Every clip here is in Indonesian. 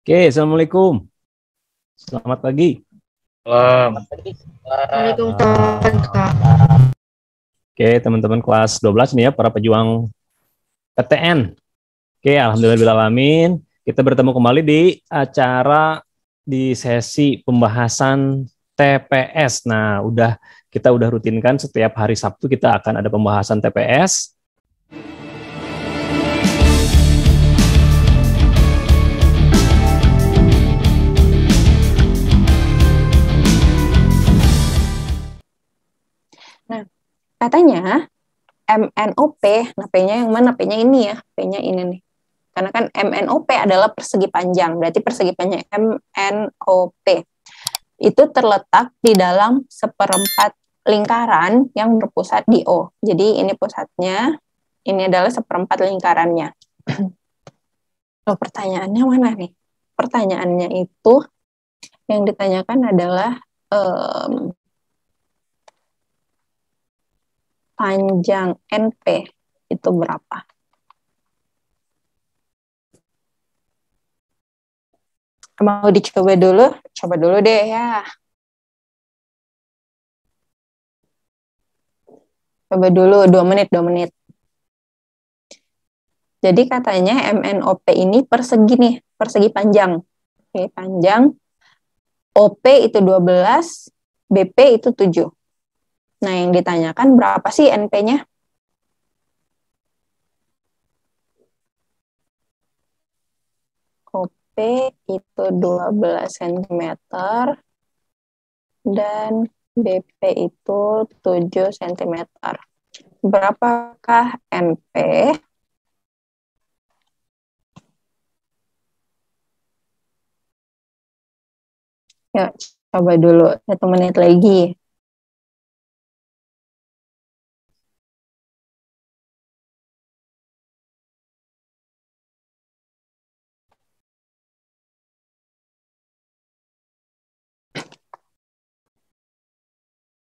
Oke, Assalamualaikum. Selamat pagi. Waalaikumsalam, Kak. Oke, teman-teman kelas 12 nih ya, para pejuang PTN. Oke, alhamdulillahirrahmanirrahim. Kita bertemu kembali di acara di sesi pembahasan TPS. Nah, kita udah rutinkan setiap hari Sabtu kita akan ada pembahasan TPS. Nah, katanya MNOP, nah P-nya yang mana? P-nya ini ya, P-nya ini nih. Karena kan MNOP adalah persegi panjang, berarti persegi panjang MNOP itu terletak di dalam seperempat lingkaran yang berpusat di O. Jadi ini pusatnya, ini adalah seperempat lingkarannya. Loh, pertanyaannya mana nih? Pertanyaannya itu yang ditanyakan adalah panjang NP itu berapa? Mau dicoba dulu? Coba dulu deh ya. Coba dulu 2 menit, 2 menit. Jadi katanya MNOP ini persegi nih, persegi panjang. Oke, panjang. OP itu 12, BP itu 7. Nah, yang ditanyakan berapa sih NP-nya? OP itu 12 cm dan BP itu 7 cm. Berapakah NP? Ya, coba dulu 1 menit lagi.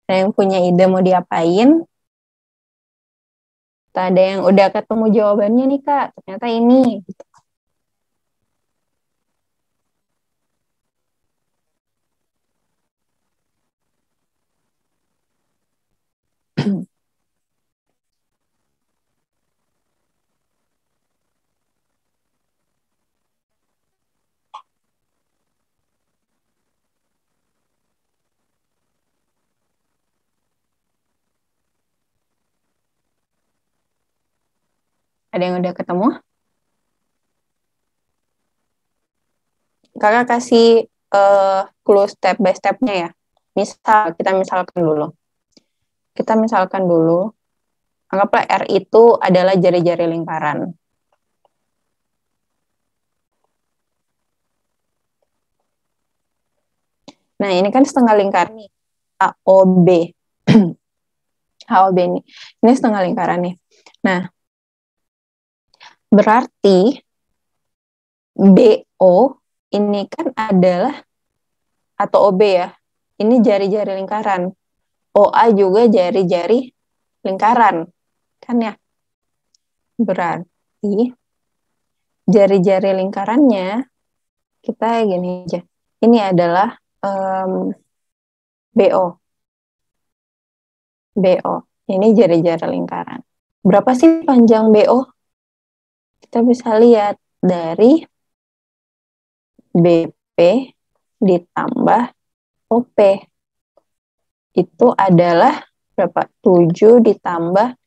Ada yang punya ide mau diapain? Ada yang udah ketemu jawabannya nih Kak, ternyata ini. Ada yang udah ketemu? Kakak kasih clue step by step-nya ya. Kita misalkan dulu. Anggaplah R itu adalah jari-jari lingkaran. Nah, ini kan setengah lingkaran nih. AOB. AOB ini. Ini setengah lingkaran nih. Nah, berarti BO ini kan adalah, atau OB ya, ini jari-jari lingkaran. OA juga jari-jari lingkaran. Kan ya? Berarti jari-jari lingkarannya, kita gini aja. Ini adalah BO. BO. Ini jari-jari lingkaran. Berapa sih panjang BO? Kita bisa lihat dari BP ditambah OP. Itu adalah berapa? 7 ditambah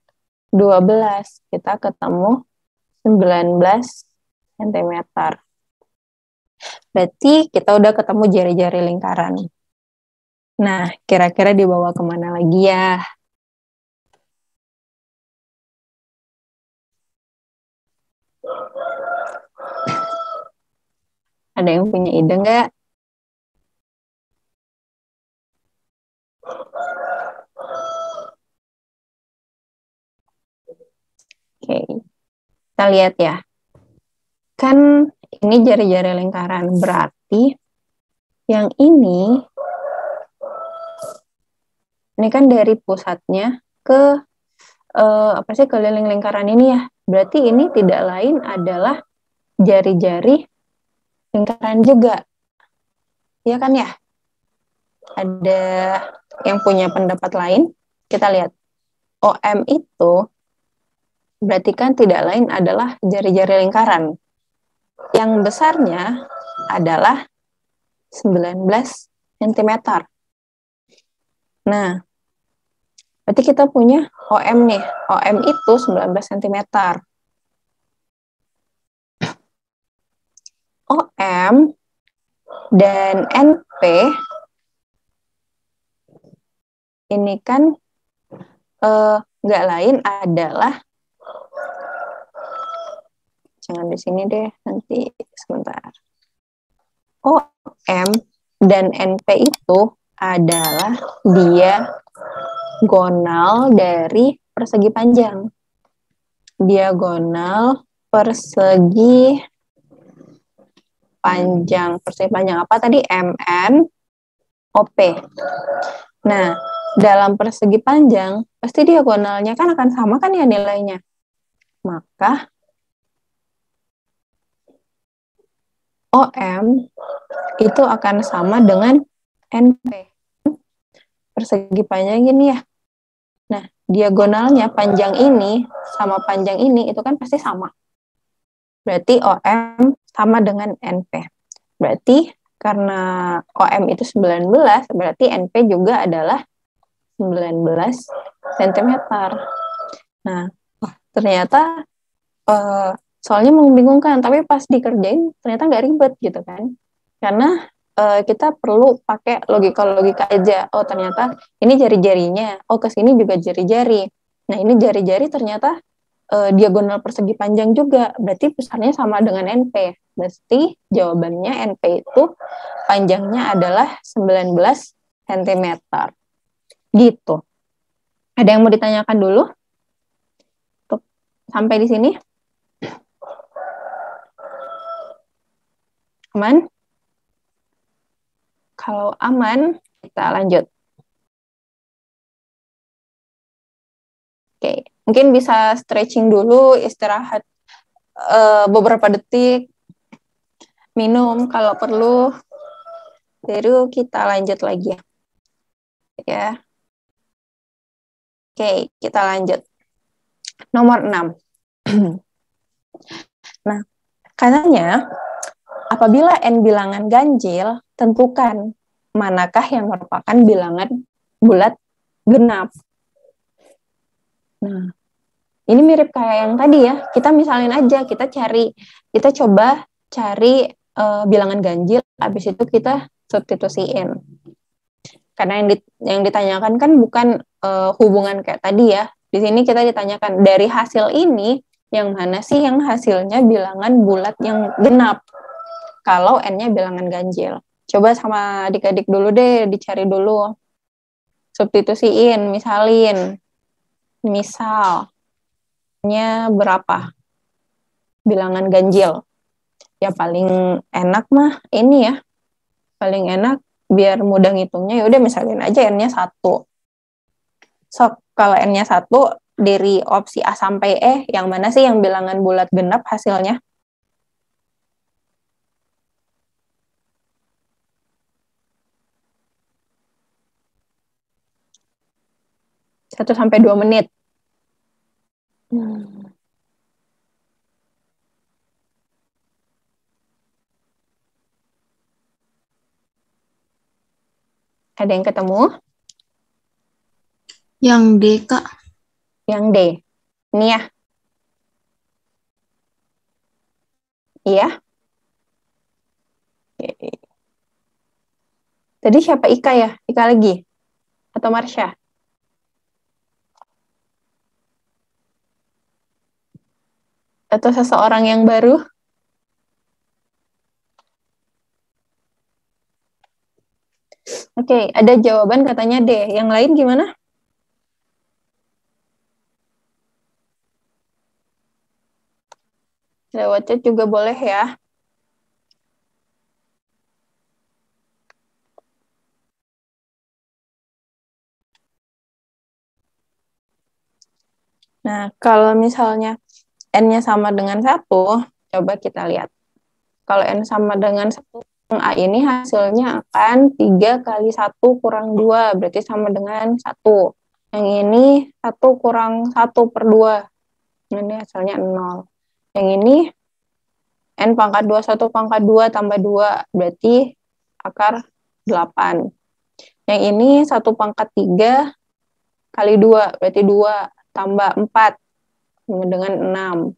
12. Kita ketemu 19 cm. Berarti kita udah ketemu jari-jari lingkaran. Nah, kira-kira dibawa kemana lagi ya? Ada yang punya ide nggak? Oke, kita lihat ya. Kan ini jari-jari lingkaran, berarti yang ini kan dari pusatnya ke keliling lingkaran ini ya. Berarti ini tidak lain adalah jari-jari lingkaran juga. Iya kan ya? Ada yang punya pendapat lain? Kita lihat. OM itu berarti kan tidak lain adalah jari-jari lingkaran. Yang besarnya adalah 19 cm. Nah, berarti kita punya OM nih. OM itu 19 cm. OM dan NP ini kan nggak lain adalah, jangan di sini deh, nanti sebentar. OM dan NP itu adalah diagonal dari persegi panjang. Diagonal persegi panjang. Persegi panjang apa tadi? MN, OP. Nah, dalam persegi panjang, pasti diagonalnya kan akan sama kan ya nilainya. Maka OM itu akan sama dengan NP. Persegi panjang ini ya. Nah, diagonalnya panjang ini sama panjang ini itu kan pasti sama. Berarti OM sama dengan NP. Berarti karena OM itu 19, berarti NP juga adalah 19 cm. Nah, ternyata soalnya membingungkan, tapi pas dikerjain ternyata nggak ribet gitu kan. Karena kita perlu pakai logika-logika aja. Oh, ternyata ini jari-jarinya. Oh, ke sini juga jari-jari. Nah, ini jari-jari ternyata diagonal persegi panjang juga. Berarti besarnya sama dengan NP. Berarti jawabannya NP itu panjangnya adalah 19 cm. Gitu. Ada yang mau ditanyakan dulu? Sampai di sini? Aman? Kalau aman, kita lanjut. Oke, mungkin bisa stretching dulu, istirahat beberapa detik, minum kalau perlu, baru kita lanjut lagi ya. Oke, kita lanjut. Nomor 6. Nah, katanya apabila N bilangan ganjil, tentukan manakah yang merupakan bilangan bulat genap. Nah, ini mirip kayak yang tadi ya. Kita misalin aja, kita coba cari bilangan ganjil, habis itu kita substitusiin. Karena yang ditanyakan kan bukan hubungan kayak tadi ya. Di sini kita ditanyakan dari hasil ini yang mana sih yang hasilnya bilangan bulat yang genap. Kalau N-nya bilangan ganjil. Coba sama adik-adik dulu deh, dicari dulu. Substitusiin, misalin. Misalnya berapa? Bilangan ganjil. Ya paling enak mah ini ya. Paling enak biar mudah ngitungnya, yaudah misalin aja N-nya 1. So, kalau N-nya 1, dari opsi A sampai E, yang mana sih yang bilangan bulat genap hasilnya? 1 sampai 2 menit. Ada yang ketemu? Yang D, Kak. Yang D. Ini ya. Iya. Tadi siapa Ika ya? Ika lagi? Atau Marsha? Atau seseorang yang baru? Oke, ada jawaban katanya D. Yang lain gimana? Lewat chat juga boleh ya. Nah, kalau misalnya N-nya sama dengan 1, coba kita lihat. Kalau N sama dengan 1, A ini hasilnya akan 3 kali 1 kurang 2, berarti sama dengan 1. Yang ini 1 kurang 1 per 2, ini hasilnya 0. Yang ini N pangkat 2, 1 pangkat 2 tambah 2, berarti akar 8. Yang ini 1 pangkat 3 kali 2, berarti 2 tambah 4, sama dengan 6.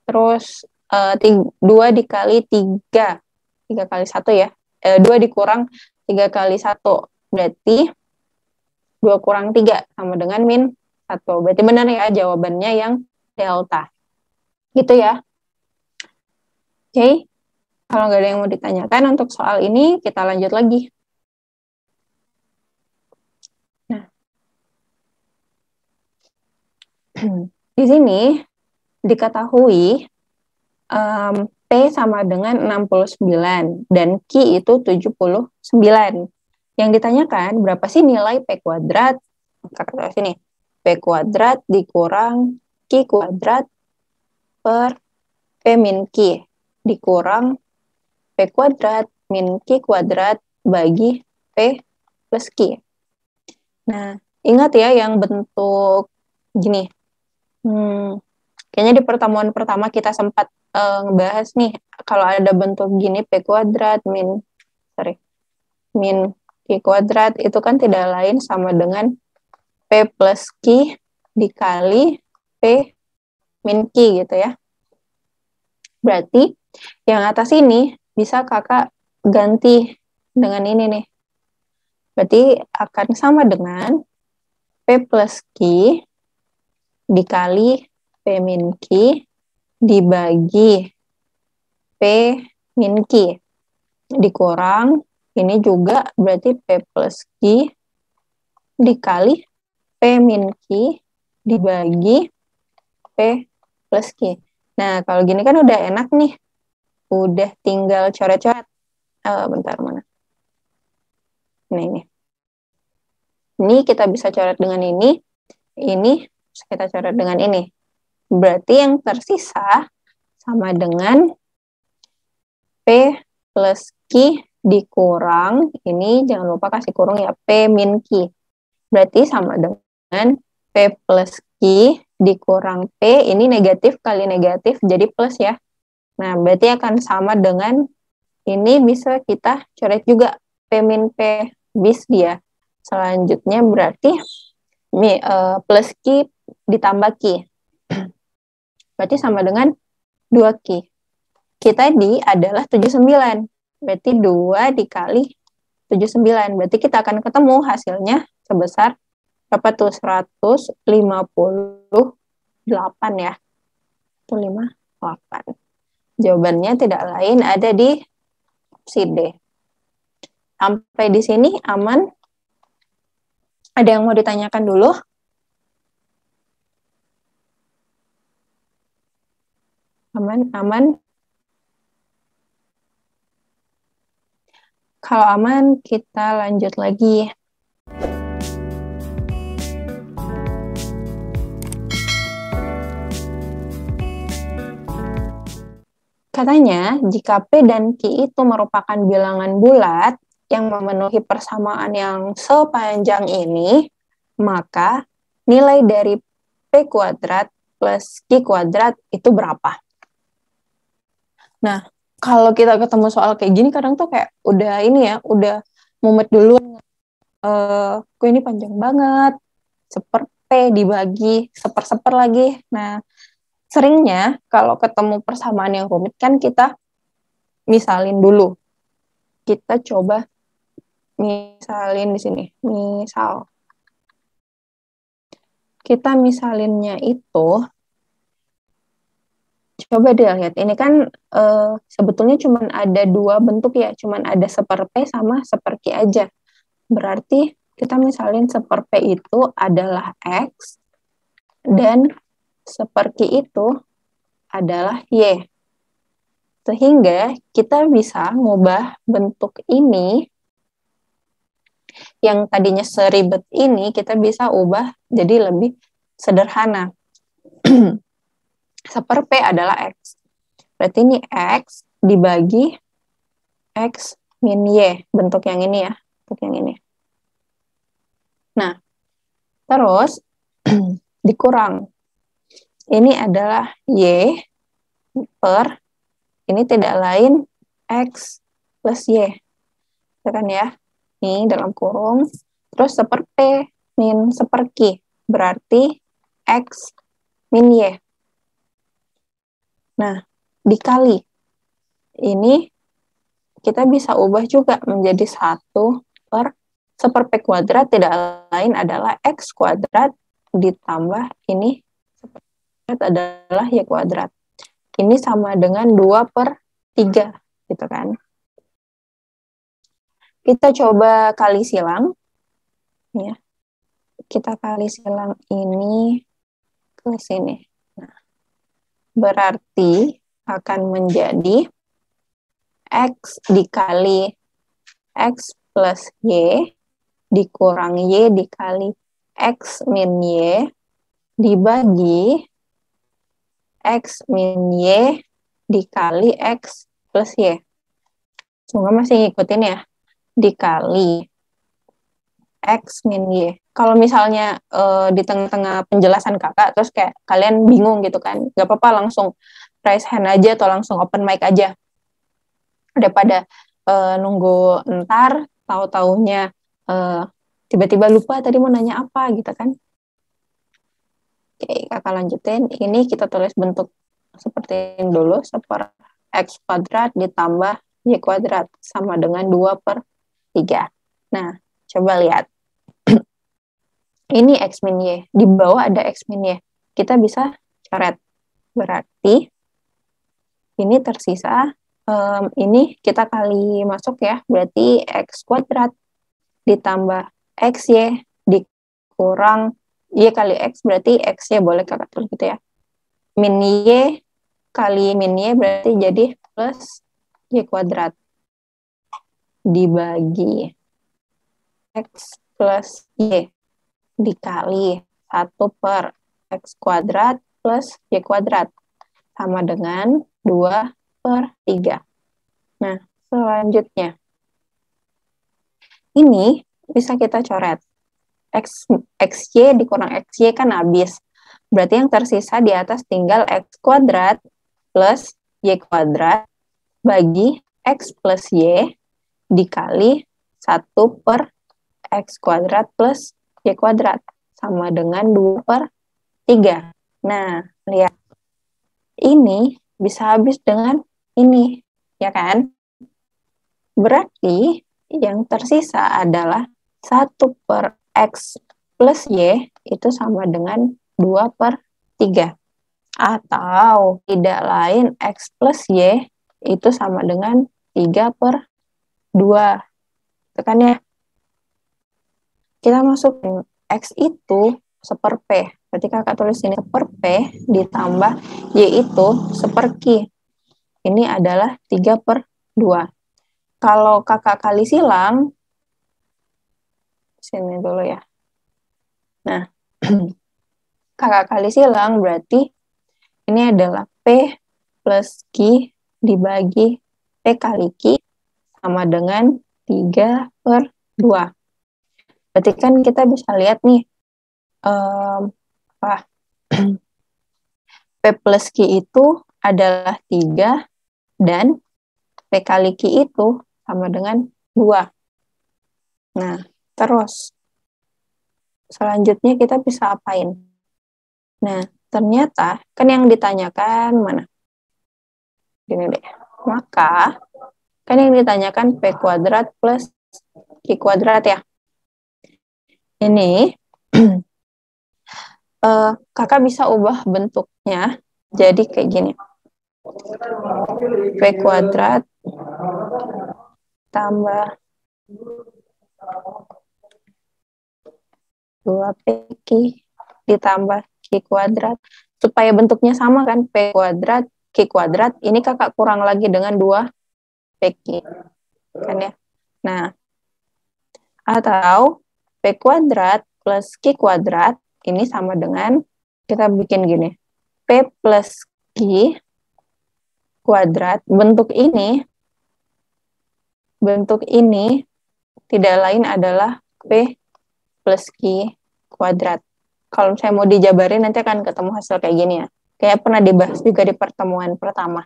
Terus 2 dikali 3, 3 kali 1 ya, 2 dikurang 3 kali 1, berarti 2 kurang 3, sama dengan min 1. Berarti benar ya jawabannya yang delta. Gitu ya. Oke, kalau nggak ada yang mau ditanyakan untuk soal ini, kita lanjut lagi. Nah, di sini diketahui P sama dengan 69 dan Q itu 79. Yang ditanyakan berapa sih nilai P kuadrat? Kata sini, P kuadrat dikurang Q kuadrat per P min Q dikurang P kuadrat min Q kuadrat bagi P plus Q. Nah, ingat ya yang bentuk gini. Kayaknya di pertemuan pertama kita sempat ngebahas nih, kalau ada bentuk gini P kuadrat min Q kuadrat itu kan tidak lain sama dengan P plus Q dikali P min Q gitu ya. Berarti yang atas ini bisa kakak ganti dengan ini nih. Berarti akan sama dengan P plus Q dikali P min Q dibagi P min Q dikurang ini juga berarti P plus Q dikali P min Q dibagi P plus Q. Nah, kalau gini kan udah enak nih. Udah tinggal coret-coret. Bentar, mana? Ini. Ini kita bisa coret dengan ini. Ini kita coret dengan ini. Berarti yang tersisa sama dengan P plus Q dikurang, ini jangan lupa kasih kurung ya, P min Q. Berarti sama dengan P plus Q dikurang P, ini negatif kali negatif, jadi plus ya. Nah, berarti akan sama dengan, ini bisa kita coret juga, P min P bis dia. Selanjutnya berarti plus Q ditambah Q. Berarti sama dengan 2Q. Kita di adalah 79. Berarti 2 dikali 79. Berarti kita akan ketemu hasilnya sebesar berapa tuh? 158 ya. 158. Jawabannya tidak lain ada di opsi D. Sampai di sini aman? Ada yang mau ditanyakan dulu? Aman? Kalau aman, kita lanjut lagi. Katanya, jika P dan Q itu merupakan bilangan bulat yang memenuhi persamaan yang sepanjang ini, maka nilai dari P kuadrat plus Q kuadrat itu berapa? Nah, kalau kita ketemu soal kayak gini, kadang tuh kayak udah ini ya, udah mumet dulu. Kok ini panjang banget, seper P dibagi seper-seper lagi. Nah, seringnya kalau ketemu persamaan yang rumit kan kita misalin dulu. Kita coba misalin di sini. Misal. Kita misalinnya itu, coba deh lihat. Ini kan sebetulnya cuma ada 2 bentuk ya. Cuma ada seper P sama seper Q aja. Berarti kita misalin seper P itu adalah X dan seper Q itu adalah Y. Sehingga kita bisa ngubah bentuk ini, yang tadinya seribet ini, kita bisa ubah jadi lebih sederhana. Seper P adalah X. Berarti ini X dibagi X min Y. Bentuk yang ini ya. Bentuk yang ini. Nah, terus dikurang. Ini adalah Y per, ini tidak lain X plus Y. Kan ya. Ini dalam kurung. Terus seper P min seper Q. Berarti X min Y. Nah, dikali. Ini kita bisa ubah juga menjadi 1 per seper P kuadrat tidak lain adalah X kuadrat ditambah ini seper adalah Y kuadrat. Ini sama dengan 2 per 3, gitu kan. Kita coba kali silang. Ya. Kita kali silang ini ke sini. Nah, berarti akan menjadi X dikali X plus Y dikurang Y dikali X min Y dibagi X min Y dikali X plus Y. Semoga masih ngikutin ya. Dikali X min Y. Kalau misalnya di tengah-tengah penjelasan kakak, terus kayak kalian bingung gitu kan, gak apa-apa langsung raise hand aja atau langsung open mic aja. Daripada nunggu ntar, tahu-taunya tiba-tiba lupa tadi mau nanya apa gitu kan. Oke, kakak lanjutin. Ini kita tulis bentuk seperti ini dulu, seper X kuadrat ditambah Y kuadrat sama dengan 2 per 3. Nah, coba lihat. Ini X min Y. Di bawah ada X min Y. Kita bisa coret. Berarti ini tersisa, ini kita kali masuk ya. Berarti X kuadrat ditambah XY dikurang Y kali X. Berarti XY boleh kakak tulis gitu ya. Min Y kali min Y berarti jadi plus Y kuadrat. Dibagi X plus Y. Dikali 1 per X kuadrat plus Y kuadrat. Sama dengan 2 per 3. Nah, selanjutnya. Ini bisa kita coret. XY dikurang XY kan habis. Berarti yang tersisa di atas tinggal X kuadrat plus Y kuadrat bagi X plus Y dikali 1 per X kuadrat plus Y kuadrat sama dengan 2 per 3. Nah, lihat. Ini bisa habis dengan ini, ya kan? Berarti yang tersisa adalah 1 per X plus Y itu sama dengan 2 per 3. Atau tidak lain X plus Y itu sama dengan 3 per 2. Itu kan ya? Kita masukin X itu seper P. Berarti kakak tulis ini seper P ditambah Y itu seper Q. Ini adalah 3 per 2. Kalau kakak kali silang, sini dulu ya. Nah, kakak kali silang berarti ini adalah P plus Q dibagi P kali Q sama dengan 3 per 2. Berarti kan kita bisa lihat nih, P plus Q itu adalah 3 dan P kali Q itu sama dengan 2. Nah, terus selanjutnya kita bisa apain? Nah, ternyata kan yang ditanyakan mana? Gini deh. Maka kan yang ditanyakan P kuadrat plus Q kuadrat ya. Ini kakak bisa ubah bentuknya jadi kayak gini. P kuadrat tambah 2PQ ditambah Q kuadrat. Supaya bentuknya sama kan, P kuadrat, Q kuadrat. Ini kakak kurang lagi dengan 2PQ. Kan ya? Nah, atau P kuadrat plus Q kuadrat ini sama dengan, kita bikin gini, P plus Q kuadrat, bentuk ini tidak lain adalah P plus Q kuadrat. Kalau saya mau dijabarin nanti akan ketemu hasil kayak gini ya. Kayak pernah dibahas juga di pertemuan pertama.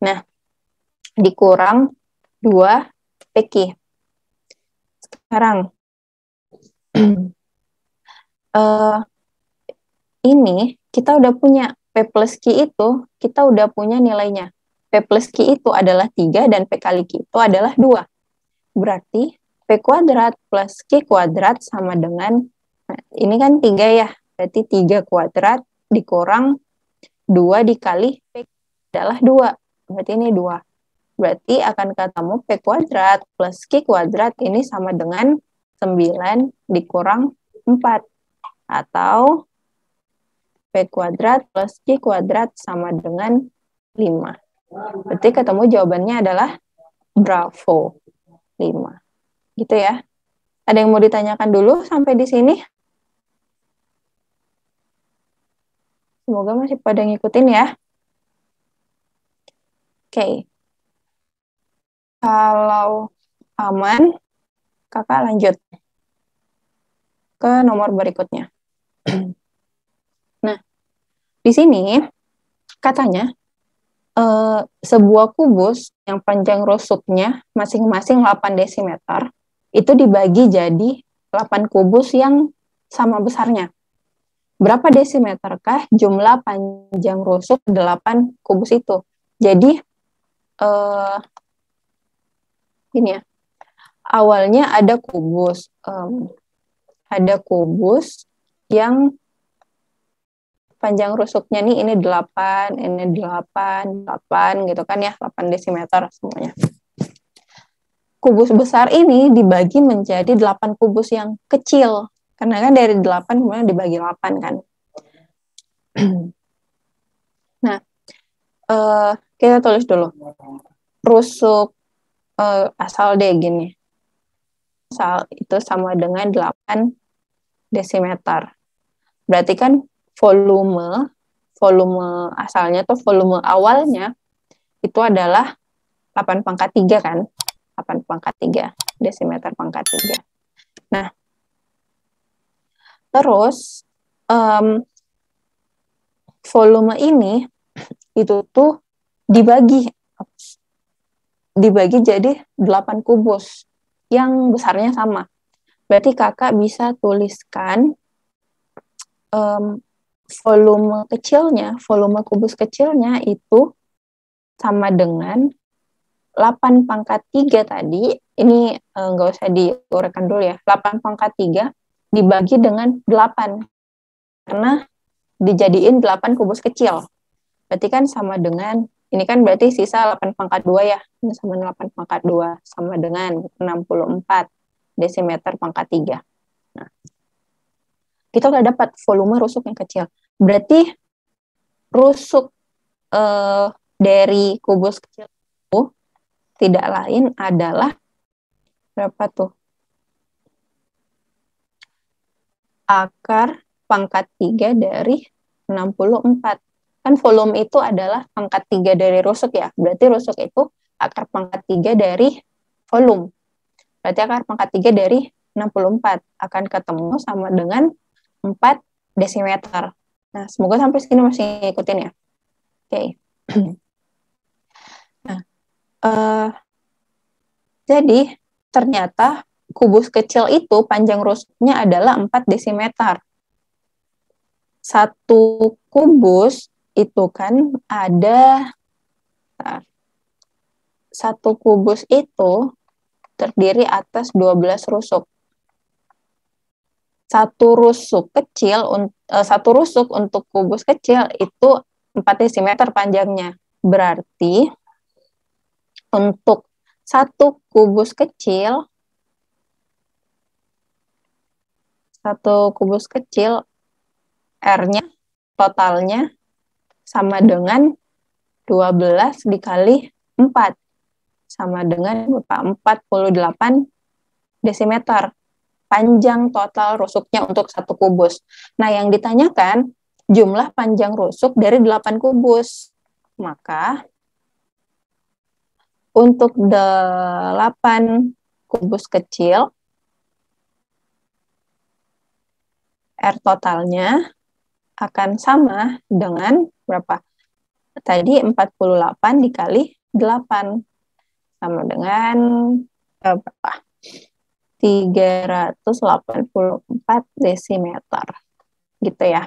Nah, dikurang 2 PQ. Sekarang, ini kita udah punya P plus Q itu, kita udah punya nilainya. P plus Q itu adalah 3 dan P kali Q itu adalah 2. Berarti P kuadrat plus Q kuadrat sama dengan, nah, ini kan 3 ya, berarti 3 kuadrat dikurang 2 dikali P adalah 2. Berarti ini 2. Berarti akan ketemu P kuadrat plus Q kuadrat ini sama dengan 9 dikurang 4. Atau P kuadrat plus Q kuadrat sama dengan 5. Berarti ketemu jawabannya adalah Bravo 5. Gitu ya. Ada yang mau ditanyakan dulu sampai di sini? Semoga masih pada ngikutin ya. Oke. Kalau aman, kakak lanjut ke nomor berikutnya. Nah, di sini katanya sebuah kubus yang panjang rusuknya masing-masing 8 desimeter itu dibagi jadi 8 kubus yang sama besarnya. Berapa desimeterkah jumlah panjang rusuk 8 kubus itu? Jadi ini ya. Awalnya ada kubus yang panjang rusuknya nih ini 8 gitu kan ya, 8 desimeter semuanya. Kubus besar ini dibagi menjadi 8 kubus yang kecil. Karena kan dari 8 kemudian dibagi 8 kan. Nah, kita tulis dulu. Rusuk asal D gini. Asal itu sama dengan 8 desimeter. Berarti kan volume asalnya tuh volume awalnya itu adalah 8 pangkat 3 kan. 8 pangkat 3 desimeter pangkat 3. Nah, terus volume ini itu tuh dibagi jadi 8 kubus yang besarnya sama. Berarti kakak bisa tuliskan volume kubus kecilnya itu sama dengan 8 pangkat 3 tadi. Ini nggak usah diuraikan dulu ya. 8 pangkat 3 dibagi dengan 8. Karena dijadiin 8 kubus kecil. Berarti kan sama dengan, ini kan berarti sisa 8 pangkat 2 ya. Ini sama 8 pangkat 2. Sama dengan 64 desimeter pangkat 3. Nah, kita udah dapat volume rusuk yang kecil. Berarti rusuk dari kubus kecil itu tidak lain adalah berapa tuh? Akar pangkat 3 dari 64. Kan volume itu adalah pangkat 3 dari rusuk ya. Berarti rusuk itu akar pangkat 3 dari volume. Berarti akar pangkat 3 dari 64 akan ketemu sama dengan 4 desimeter. Nah, semoga sampai sini masih ngikutin ya. Oke. Nah, jadi ternyata kubus kecil itu panjang rusuknya adalah 4 desimeter. Satu kubus itu kan ada, satu kubus itu terdiri atas 12 rusuk. Satu rusuk untuk kubus kecil itu 4 desimeter panjangnya. Berarti untuk satu kubus kecil R-nya totalnya sama dengan 12 dikali 4. Sama dengan 48 desimeter. Panjang total rusuknya untuk satu kubus. Nah, yang ditanyakan jumlah panjang rusuk dari 8 kubus. Maka Untuk 8 kubus kecil, R totalnya akan sama dengan berapa? Tadi 48 dikali 8. Sama dengan berapa? 384 desimeter. Gitu ya.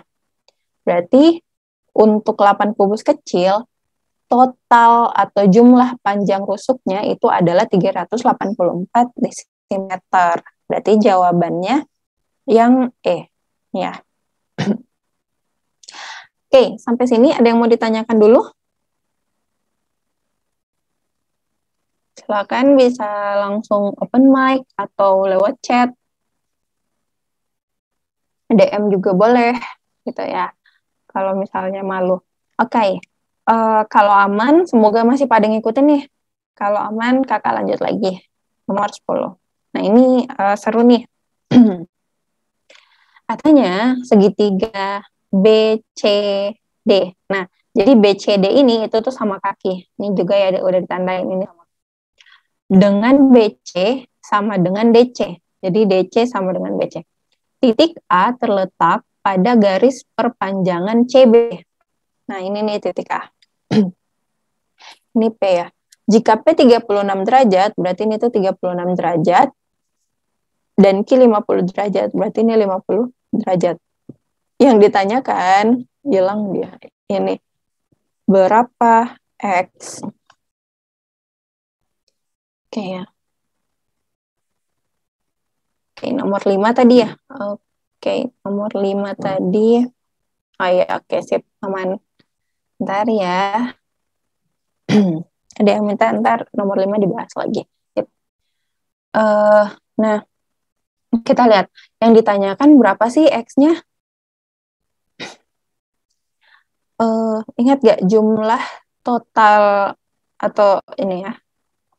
Berarti untuk 8 kubus kecil, total atau jumlah panjang rusuknya itu adalah 384 desimeter. Berarti jawabannya yang E. Ya. Oke, sampai sini ada yang mau ditanyakan dulu? Silakan bisa langsung open mic atau lewat chat. DM juga boleh, gitu ya. Kalau misalnya malu. Oke, kalau aman, semoga masih pada ngikutin nih. Kalau aman, kakak lanjut lagi. Nomor 10. Nah, ini seru nih. Katanya segitiga BCD. Nah, jadi BCD ini itu tuh sama kaki. Ini juga ya udah ditandain ini. Dengan BC sama dengan DC. Jadi DC sama dengan BC. Titik A terletak pada garis perpanjangan CB. Nah, ini nih titik A. Ini P ya. Jika P 36 derajat, berarti ini tuh 36 derajat. Dan Q 50 derajat, berarti ini 50 derajat. Yang ditanyakan, hilang dia. Ini, berapa X? Oke ya. Oke, nomor 5 tadi ya. Oke, nomor 5 tadi. Oh ya, oke, sip. Aman. Ntar ya. Ada yang minta ntar nomor 5 dibahas lagi. Sip. Nah, kita lihat. Yang ditanyakan berapa sih X-nya? Ingat gak jumlah total atau ini ya,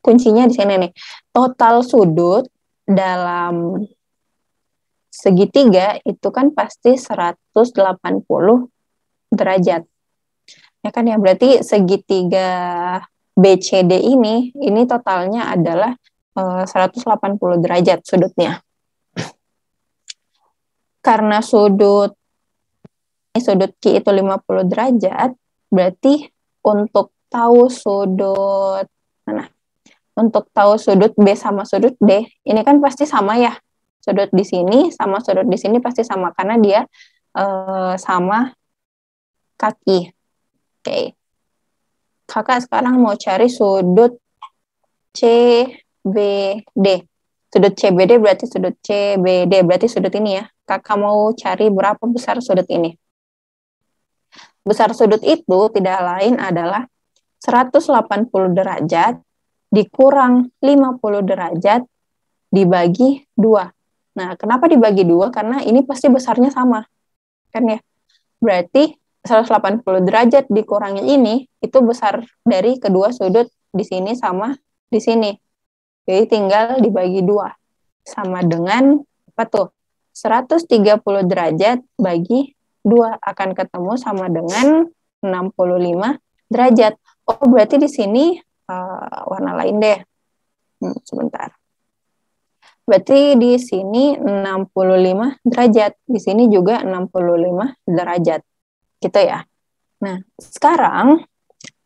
kuncinya di sini nih. Total sudut dalam segitiga itu kan pasti 180 derajat. Ya kan ya, berarti segitiga BCD ini totalnya adalah 180 derajat sudutnya. Karena sudut Q itu 50 derajat, berarti untuk tahu sudut Untuk tahu sudut B sama sudut D, ini kan pasti sama ya. Sudut di sini sama sudut di sini pasti sama karena dia sama kaki. Oke. Kakak sekarang mau cari sudut CBD. Sudut CBD berarti sudut CBD berarti sudut ini ya. Kakak mau cari berapa besar sudut ini? Besar sudut itu tidak lain adalah 180 derajat dikurang 50 derajat dibagi 2. Nah, kenapa dibagi 2? Karena ini pasti besarnya sama. Kan ya? Berarti 180 derajat dikurangi ini, itu besar dari kedua sudut di sini sama di sini. Jadi tinggal dibagi 2. Sama dengan, apa tuh? 130 derajat bagi 2 akan ketemu sama dengan 65 derajat. Oh, berarti di sini warna lain deh. Sebentar. Berarti di sini 65 derajat. Di sini juga 65 derajat. Gitu ya. Nah, sekarang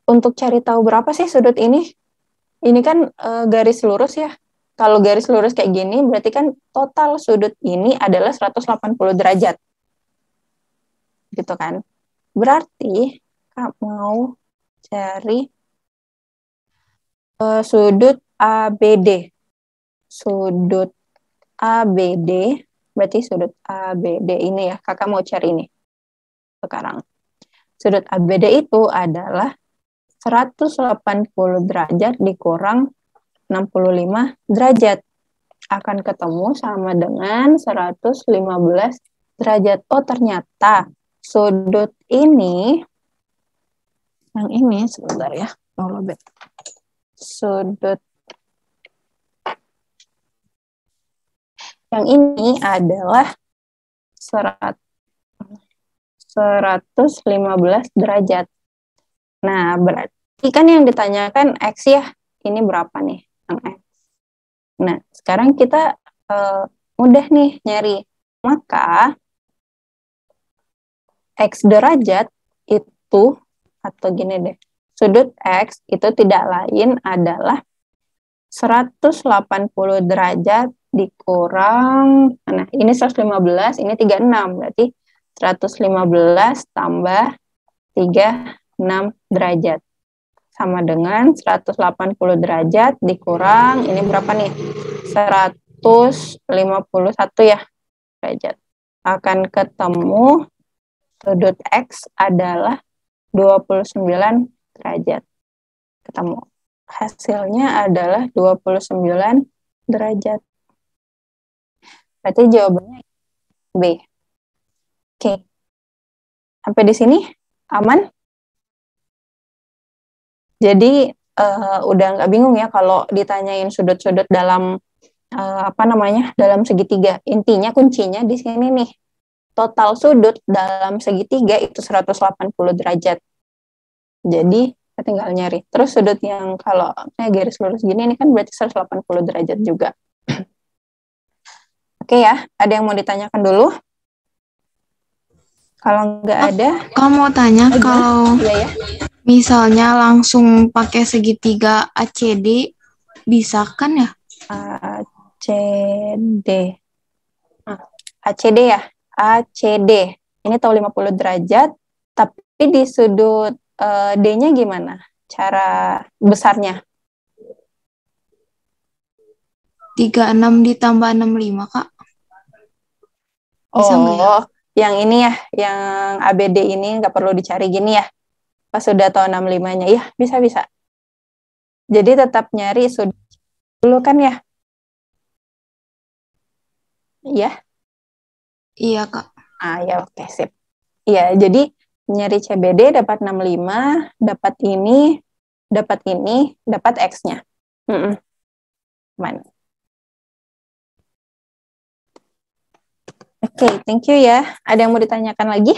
untuk cari tahu berapa sih sudut ini? Ini kan garis lurus ya. Kalau garis lurus kayak gini, berarti kan total sudut ini adalah 180 derajat. Gitu kan. Berarti, Kak mau cari sudut ABD. Sudut ABD, berarti sudut ABD ini ya, kakak mau cari ini sekarang. Sudut ABD itu adalah 180 derajat dikurang 65 derajat. Akan ketemu sama dengan 115 derajat. Oh, ternyata sudut ini, yang ini, sebentar ya, sudut yang ini adalah 115 derajat. Nah, berarti kan yang ditanyakan X ya. ini berapa nih yang X. Nah, sekarang kita mudah nih nyari. Maka X derajat itu, atau gini deh, sudut X itu tidak lain adalah 180 derajat dikurang, nah ini 115, ini 36, berarti 115 tambah 36 derajat. Sama dengan 180 derajat dikurang, ini berapa nih? 151 ya derajat. Akan ketemu sudut X adalah 29 derajat. Ketemu. Hasilnya adalah 29 derajat. Berarti jawabannya B. Oke. Sampai di sini aman? Jadi udah nggak bingung ya kalau ditanyain sudut-sudut dalam dalam segitiga. Intinya kuncinya di sini nih. Total sudut dalam segitiga itu 180 derajat. Jadi kita tinggal nyari. Terus sudut yang kalau garis lurus gini ini kan berarti 180 derajat juga. Oke ya, ada yang mau ditanyakan dulu? Kalau nggak ada, kamu mau tanya kalau iya ya. Misalnya langsung pakai segitiga ACD bisa kan ya? ACD. ACD ya? ACD. Ini tahu 50 derajat, tapi di sudut D-nya gimana? Cara besarnya? 36 ditambah 65, Kak. Bisa nggak ya? Yang ini ya, yang ABD ini nggak perlu dicari gini ya? Pas sudah tahu 65-nya, ya bisa-bisa. Jadi tetap nyari sudut dulu kan ya? Iya? Iya, Kak. Ya oke, sip. Iya, jadi nyari CBD dapat 65, dapat ini, dapat X-nya. Mana? Oke, thank you ya. Ada yang mau ditanyakan lagi?